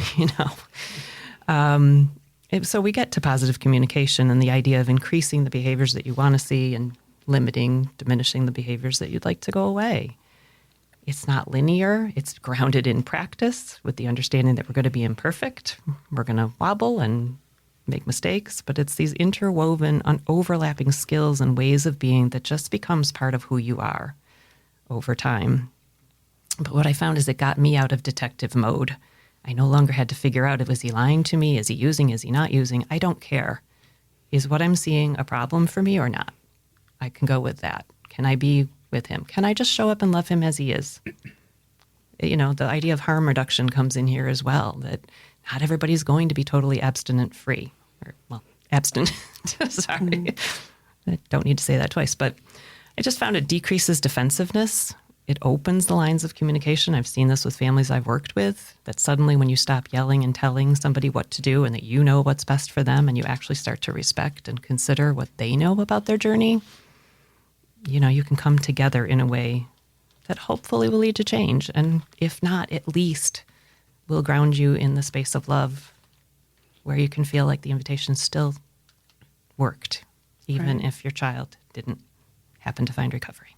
So we get to positive communication and the idea of increasing the behaviors that you want to see and diminishing the behaviors that you'd like to go away. It's not linear. It's grounded in practice with the understanding that we're going to be imperfect. We're going to wobble and make mistakes, but it's these interwoven, overlapping skills and ways of being that just becomes part of who you are over time. But what I found is it got me out of detective mode. I no longer had to figure out, was he lying to me? Is he using? Is he not using? I don't care. Is what I'm seeing a problem for me or not? I can go with that. Can I be with him? Can I just show up and love him as he is? The idea of harm reduction comes in here as well, that not everybody's going to be totally abstinent free. Abstinent. Sorry. I don't need to say that twice, but I just found it decreases defensiveness. It opens the lines of communication. I've seen this with families I've worked with, that suddenly when you stop yelling and telling somebody what to do and that you know what's best for them and you actually start to respect and consider what they know about their journey, you can come together in a way that hopefully will lead to change. And if not, at least will ground you in the space of love where you can feel like the invitation still worked, even if your child didn't happen to find recovery.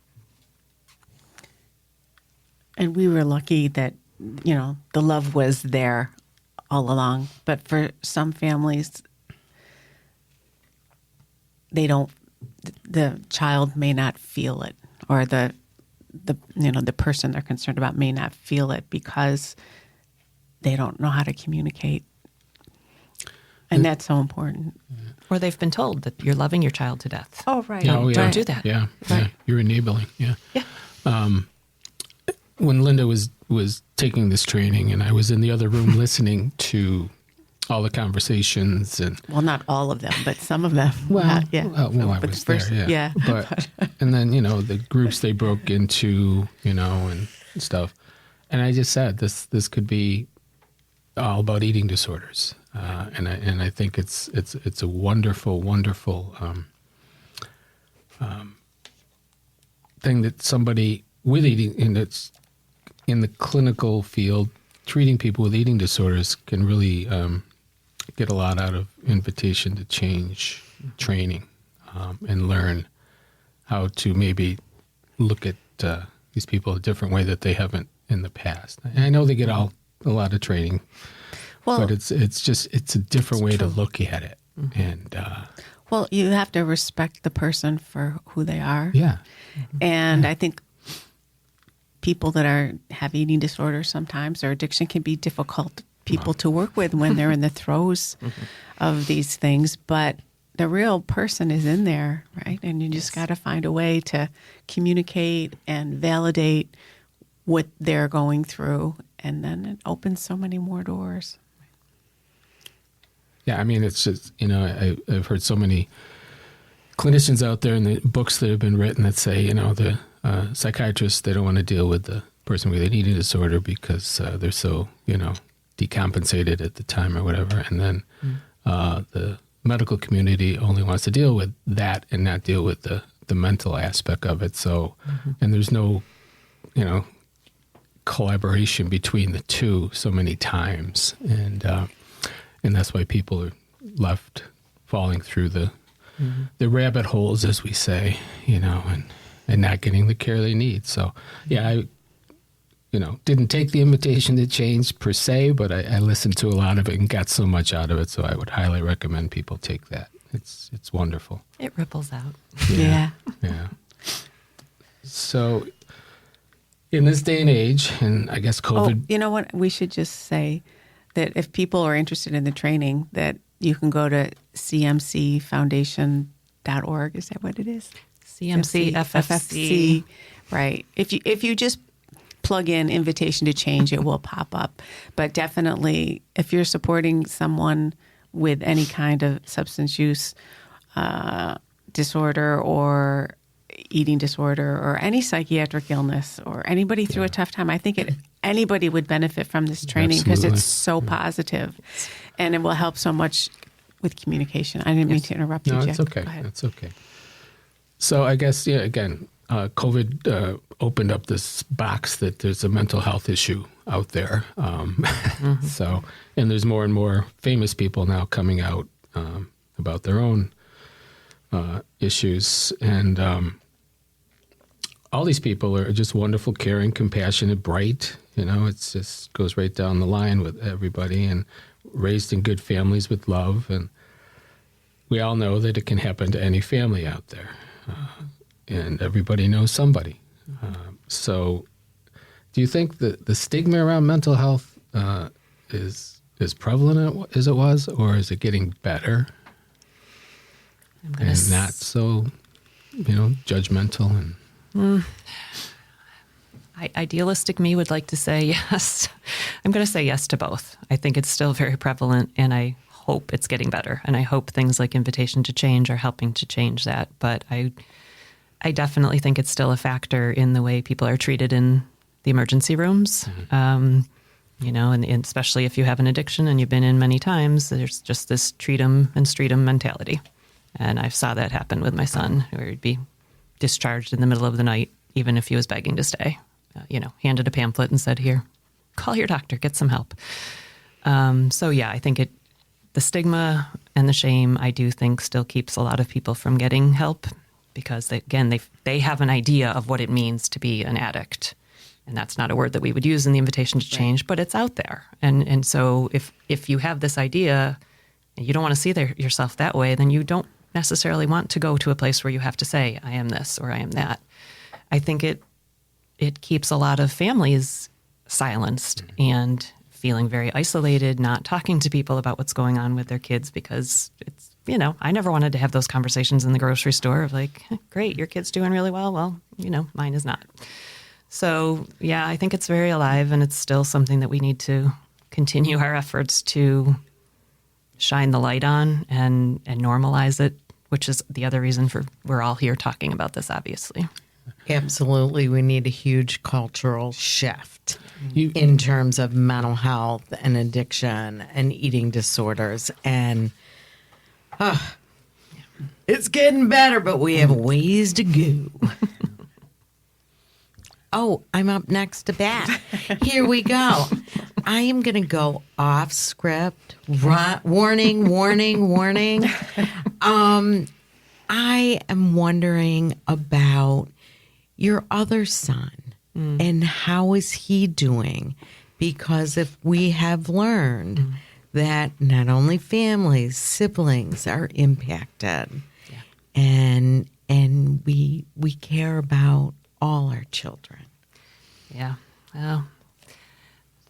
And we were lucky that, the love was there all along. But for some families, the child may not feel it, or the person they're concerned about may not feel it because they don't know how to communicate. And that's so important. Or they've been told that you're loving your child to death. Oh, right. Don't do that. Yeah. Right. Yeah. You're enabling. Yeah. Yeah. When Linda was taking this training and I was in the other room listening to all the conversations and Well, not all of them, but some of them. Yeah. I But was first- there, yeah. But and then the groups they broke into, and stuff, and I just said this could be all about eating disorders, and I think it's a wonderful thing that somebody with eating, and it's in the clinical field, treating people with eating disorders can really get a lot out of invitation to change training and learn how to maybe look at these people a different way that they haven't in the past. And I know they get a lot of training, but it's a different way to look at it. And Well, you have to respect the person for who they are. yeah, And I think people that have eating disorders sometimes, or addiction, can be difficult people to work with when they're in the throes of these things. But the real person is in there, right? And you just got to find a way to communicate and validate what they're going through. And then it opens so many more doors. yeah. I mean, it's just I've heard so many clinicians out there in the books that have been written that say the psychiatrists, they don't want to deal with the person with an eating disorder because they're so decompensated at the time or whatever, and then the medical community only wants to deal with that and not deal with the mental aspect of it. So, and there's no collaboration between the two so many times, and that's why people are left falling through the rabbit holes, as we say, and not getting the care they need. So, yeah, I didn't take the invitation to change per se, but I listened to a lot of it and got so much out of it. So I would highly recommend people take that. It's wonderful. It ripples out. Yeah. Yeah. So in this day and age, and I guess COVID. Oh, you know what? We should just say that if people are interested in the training, that you can go to cmcfoundation.org. Is that what it is? CMC, FFC. Right. If you just plug in invitation to change, it will pop up. But definitely, if you're supporting someone with any kind of substance use disorder or eating disorder or any psychiatric illness or anybody through a tough time, I think anybody would benefit from this training because it's so positive, and it will help so much with communication. I didn't mean to interrupt you, No, Jack. it's okay. Go ahead. It's okay. So I guess, again, COVID opened up this box that there's a mental health issue out there. So, and there's more and more famous people now coming out about their own issues. And all these people are just wonderful, caring, compassionate, bright. It's just goes right down the line with everybody, and raised in good families with love. And we all know that it can happen to any family out there. And everybody knows somebody. So do you think that the stigma around mental health is prevalent as it was, or is it getting better and not so, judgmental? And Idealistic me would like to say yes. I'm going to say yes to both. I think it's still very prevalent, and I hope it's getting better. And I hope things like Invitation to Change are helping to change that. But I definitely think it's still a factor in the way people are treated in the emergency rooms. And especially if you have an addiction and you've been in many times, there's just this treat 'em and street 'em mentality. And I saw that happen with my son, where he'd be discharged in the middle of the night, even if he was begging to stay. Handed a pamphlet and said, "Here, call your doctor, get some help." So yeah, I think the stigma and the shame, I do think, still keeps a lot of people from getting help, because they have an idea of what it means to be an addict. And that's not a word that we would use in the Invitation to Change, but it's out there. And so if you have this idea and you don't want to see yourself that way, then you don't necessarily want to go to a place where you have to say, "I am this" or "I am that." I think it keeps a lot of families silenced and feeling very isolated, not talking to people about what's going on with their kids, because it's, I never wanted to have those conversations in the grocery store of like, "Great, your kid's doing really well. Well, mine is not." So yeah, I think it's very alive, and it's still something that we need to continue our efforts to shine the light on and normalize it, which is the other reason for we're all here talking about this, obviously. Absolutely. We need a huge cultural shift You- in terms of mental health and addiction and eating disorders. And it's getting better, but we have ways to go. Oh, I'm up next to bat. Here we go. I am going to go off script. Warning, warning, warning. I am wondering about your other son and how is he doing? Because if we have learned that not only families, siblings are impacted, and we care about all our children. Yeah. Well,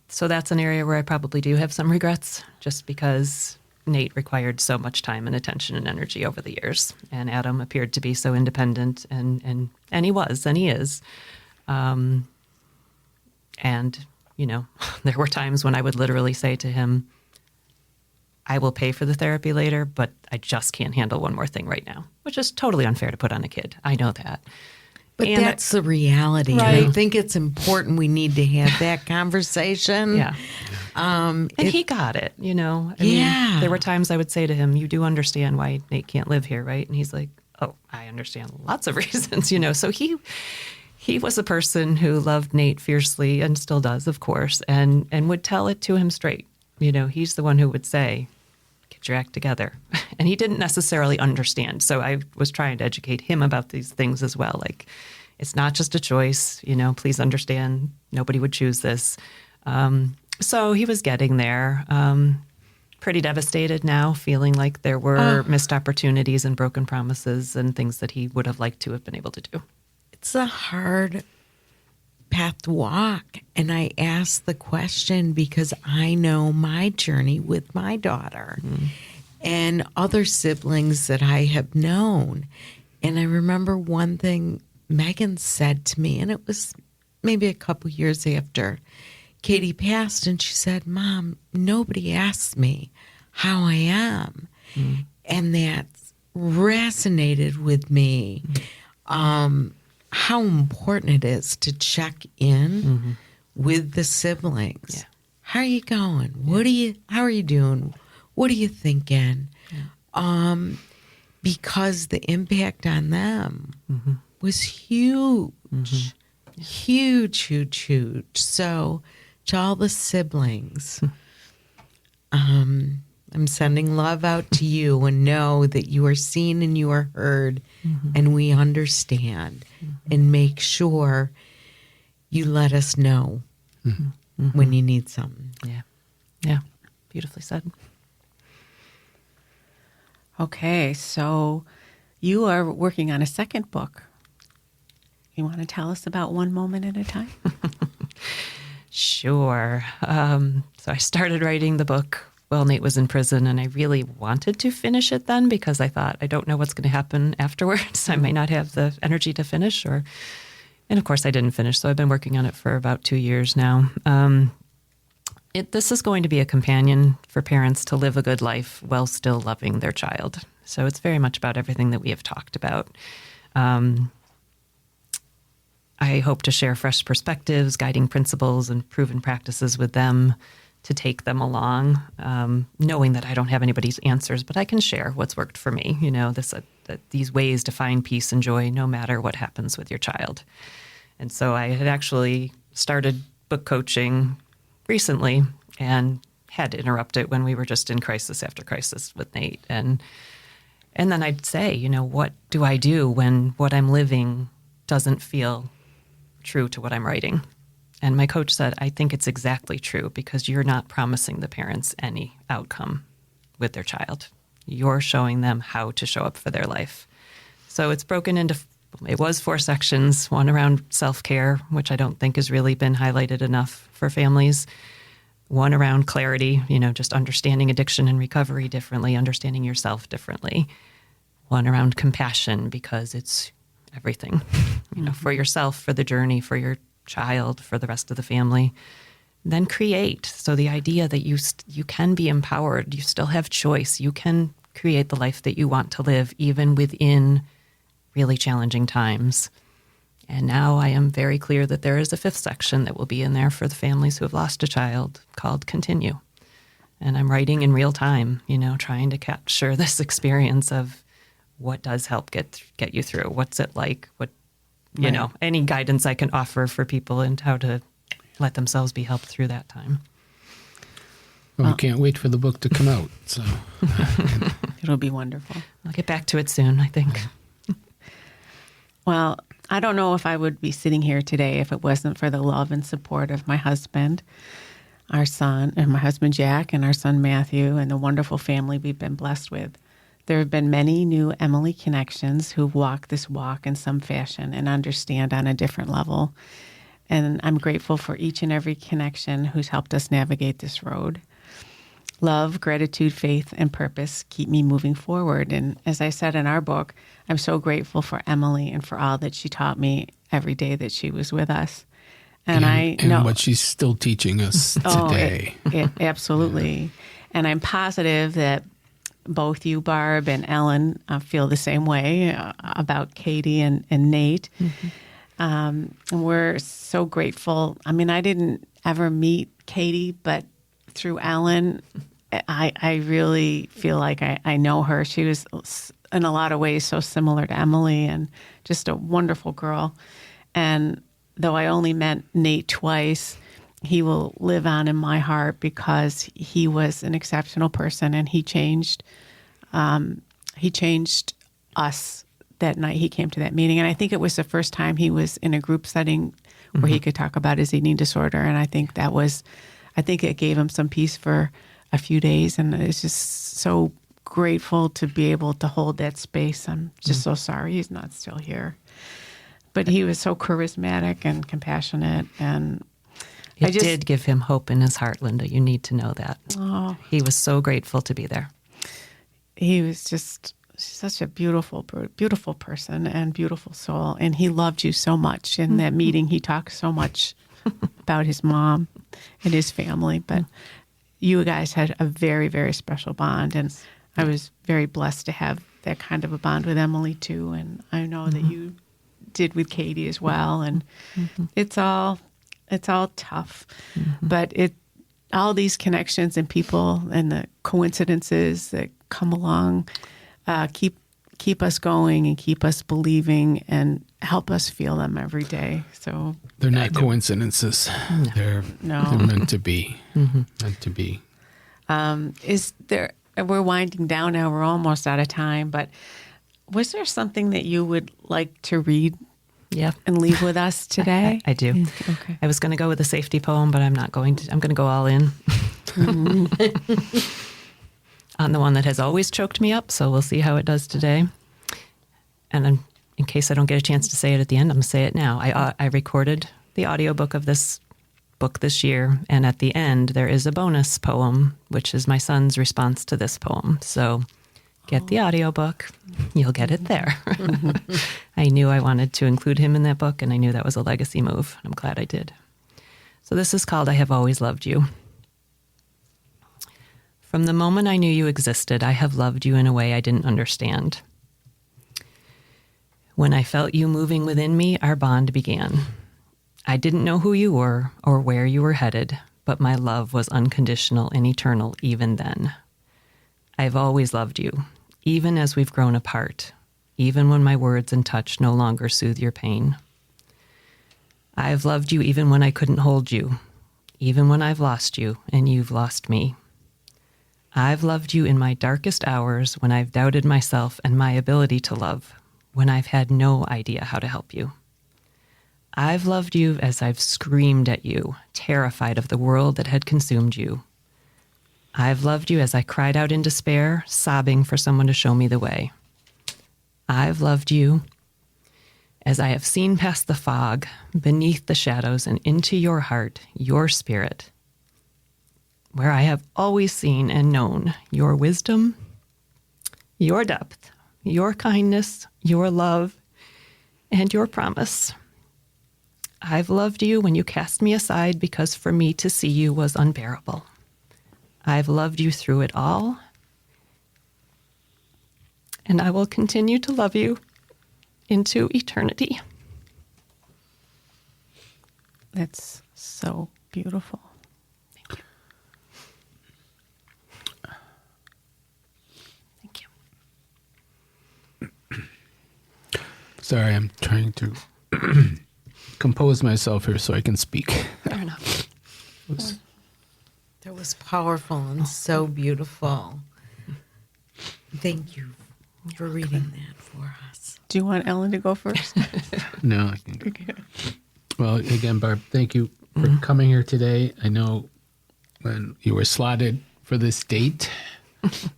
so that's an area where I probably do have some regrets, just because Nate required so much time and attention and energy over the years, and Adam appeared to be so independent, and he was, and he is. And, you know, there were times when I would literally say to him, I will pay for the therapy later, but I just can't handle one more thing right now, which is totally unfair to put on a kid. I know that. But And that's the reality. And Right. I think it's important we need to have that conversation. Yeah. And he got it, you know. I Yeah. mean, there were times I would say to him, you do understand why Nate can't live here, right? And he's like, oh, I understand lots of reasons, you know. So he was a person who loved Nate fiercely, and still does, of course, and would tell it to him straight. You know, he's the one who would say, get your act together. And he didn't necessarily understand. So I was trying to educate him about these things as well. Like, it's not just a choice, you know, please understand, nobody would choose this. So he was getting there, pretty devastated now, feeling like there were missed opportunities and broken promises and things that he would have liked to have been able to do. It's a hard path to walk. And I ask the question because I know my journey with my daughter and other siblings that I have known. And I remember one thing Megan said to me, and it was maybe a couple years after Katie passed, and she said, Mom, nobody asks me how I am. And that resonated with me. How important it is to check in with the siblings. Yeah. How are you going? How are you doing? What are you thinking? Because the impact on them was huge. Huge, huge, huge. So to all the siblings, I'm sending love out to you, and know that you are seen and you are heard, and we understand, and make sure you let us know when you need something. Yeah. Yeah. Beautifully said. Okay, so you are working on a second book. You want to tell us about One Moment at a Time? Sure. So I started writing the book while Nate was in prison, and I really wanted to finish it then because I thought, I don't know what's going to happen afterwards. I might not have the energy to finish, and of course I didn't finish. So I've been working on it for about 2 years now. This is going to be a companion for parents to live a good life while still loving their child. So it's very much about everything that we have talked about. I hope to share fresh perspectives, guiding principles, and proven practices with them to take them along, knowing that I don't have anybody's answers, but I can share what's worked for me, you know, these ways to find peace and joy no matter what happens with your child. And so I had actually started book coaching recently and had to interrupt it when we were just in crisis after crisis with Nate. And then I'd say, you know, what do I do when what I'm living doesn't feel true to what I'm writing? And my coach said, I think it's exactly true, because you're not promising the parents any outcome with their child. You're showing them how to show up for their life. So it's broken into, it was 4 sections, one around self-care, which I don't think has really been highlighted enough for families. One around clarity, you know, just understanding addiction and recovery differently, understanding yourself differently. One around compassion, because it's everything, you know, for yourself, for the journey, for your child, for the rest of the family. then create. So the idea that you can be empowered, you still have choice, you can create the life that you want to live, even within really challenging times. And now I am very clear that there is a 5th section that will be in there for the families who have lost a child called Continue. And I'm writing in real time, trying to capture this experience of what does help get you through. What's it like? Any guidance I can offer for people and how to let themselves be helped through that time. Well, we can't wait for the book to come out. So It'll be wonderful. I'll get back to it soon, I think. Well, I don't know if I would be sitting here today if it wasn't for the love and support of my husband, our son, and my husband Jack, and our son Matthew, and the wonderful family we've been blessed with. There have been many new Emily connections who've walked this walk in some fashion and understand on a different level. And I'm grateful for each and every connection who's helped us navigate this road. Love, gratitude, faith, and purpose keep me moving forward. And as I said in our book, I'm so grateful for Emily and for all that she taught me every day that she was with us. And I know what she's still teaching us today. Absolutely. And I'm positive that both you, Barb, and Ellen feel the same way about Katie and Nate. Mm-hmm. And we're so grateful. I mean, I didn't ever meet Katie, but through Ellen, I really feel like I know her. She was, in a lot of ways, so similar to Emily and just a wonderful girl. And though I only met Nate twice, he will live on in my heart because he was an exceptional person, and he changed us that night he came to that meeting. And I think it was the first time he was in a group setting where he could talk about his eating disorder. And I think it gave him some peace for a few days. And it's just so grateful to be able to hold that space. I'm just so sorry he's not still here. But he was so charismatic and compassionate, and it did give him hope in his heart, Linda. You need to know that. Oh, he was so grateful to be there. He was just such a beautiful person and beautiful soul, and he loved you so much. In that meeting, he talked so much about his mom and his family, but you guys had a very, very special bond, and I was very blessed to have that kind of a bond with Emily too, and I know that you did with Katie as well, and it's all tough, but all these connections and people and the coincidences that come along keep us going and keep us believing and help us feel them every day. So they're not coincidences. They're meant to be. Meant to be. We're winding down now. We're almost out of time, but was there something that you would like to read and leave with us today? I do. Okay. I was going to go with a safety poem, but I'm not going to. I'm going to go all in on the one that has always choked me up, so we'll see how it does today. And in case I don't get a chance to say it at the end, I'm going to say it now. I recorded the audiobook of this book this year, and at the end there is a bonus poem, which is my son's response to this poem. So get the audiobook. You'll get it there. I knew I wanted to include him in that book, and I knew that was a legacy move. I'm glad I did. So this is called I Have Always Loved You. From the moment I knew you existed, I have loved you in a way I didn't understand. When I felt you moving within me, our bond began. I didn't know who you were or where you were headed, but my love was unconditional and eternal even then. I've always loved you, even as we've grown apart, even when my words and touch no longer soothe your pain. I've loved you even when I couldn't hold you, even when I've lost you and you've lost me. I've loved you in my darkest hours when I've doubted myself and my ability to love, when I've had no idea how to help you. I've loved you as I've screamed at you, terrified of the world that had consumed you. I've loved you as I cried out in despair, sobbing for someone to show me the way. I've loved you as I have seen past the fog, beneath the shadows, and into your heart, your spirit, where I have always seen and known your wisdom, your depth, your kindness, your love, and your promise. I've loved you when you cast me aside because for me to see you was unbearable. I've loved you through it all, and I will continue to love you into eternity. That's so beautiful. Thank you. Thank you. Sorry, I'm trying to compose myself here so I can speak. Fair enough. That was powerful and so beautiful. Thank you for reading that for us. Do you want Ellen to go first? No, I can. Well, again, Barb, thank you for coming here today. I know when you were slotted for this date,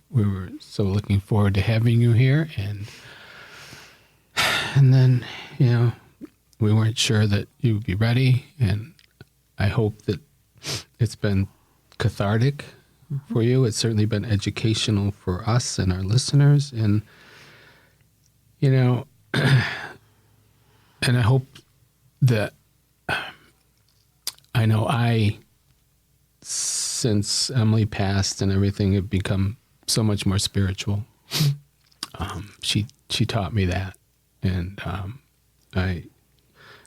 we were so looking forward to having you here, and then, we weren't sure that you would be ready, and I hope that it's been cathartic for you. It's certainly been educational for us and our listeners, and and I hope that I know since Emily passed and everything, have become so much more spiritual. She taught me that, and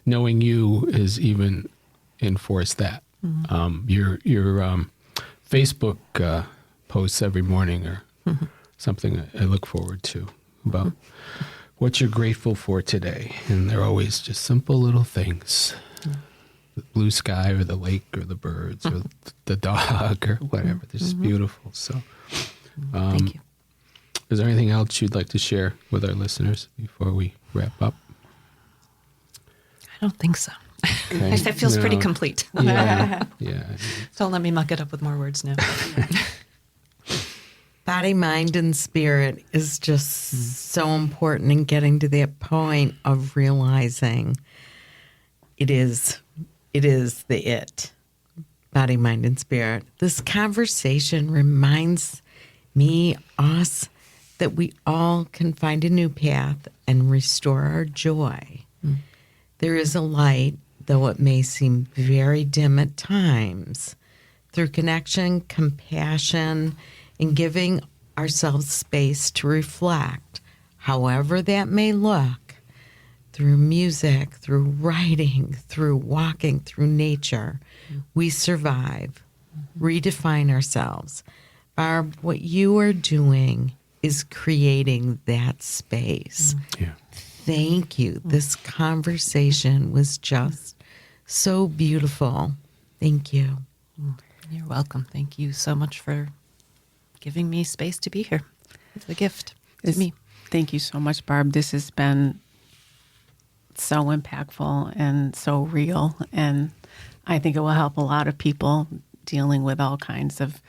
knowing you has even enforced that. Your Facebook posts every morning are something I look forward to about what you're grateful for today, and they're always just simple little things. The blue sky or the lake or the birds or the dog or whatever. They're just beautiful. So Thank you. is there anything else you'd like to share with our listeners before we wrap up? I don't think so. Okay. It feels pretty No. complete. Yeah. Don't let me muck it up with more words now. Body, mind, and spirit is just so important in getting to that point of realizing it is the it. Body, mind, and spirit. This conversation reminds me, us, that we all can find a new path and restore our joy. There is a light, though it may seem very dim at times. Through connection, compassion, and giving ourselves space to reflect, however that may look, through music, through writing, through walking, through nature, we survive, redefine ourselves. Barb, what you are doing is creating that space. Yeah. Thank you. This conversation was just so beautiful. Thank you. You're welcome. Thank you so much for giving me space to be here. It's a gift to me. Thank you so much, Barb. This has been so impactful and so real, and I think it will help a lot of people dealing with all kinds of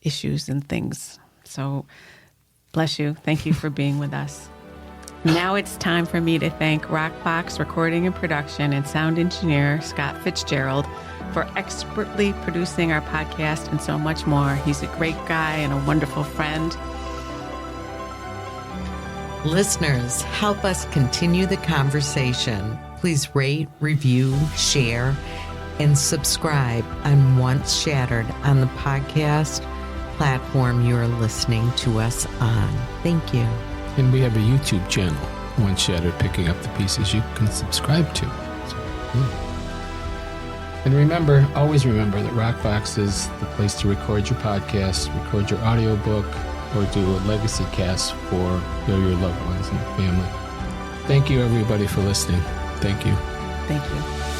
issues and things. So bless you. Thank you for being with us. Now it's time for me to thank Rockbox Recording and Production and sound engineer Scott Fitzgerald for expertly producing our podcast and so much more. He's a great guy and a wonderful friend. Listeners, help us continue the conversation. Please rate, review, share, and subscribe on Once Shattered on the podcast platform you are listening to us on. Thank you. And we have a YouTube channel, Once Shattered, picking up the pieces you can subscribe to. So, And remember, always remember that Rockbox is the place to record your podcast, record your audiobook, or do a legacy cast for your loved ones and family. Thank you, everybody, for listening. Thank you. Thank you.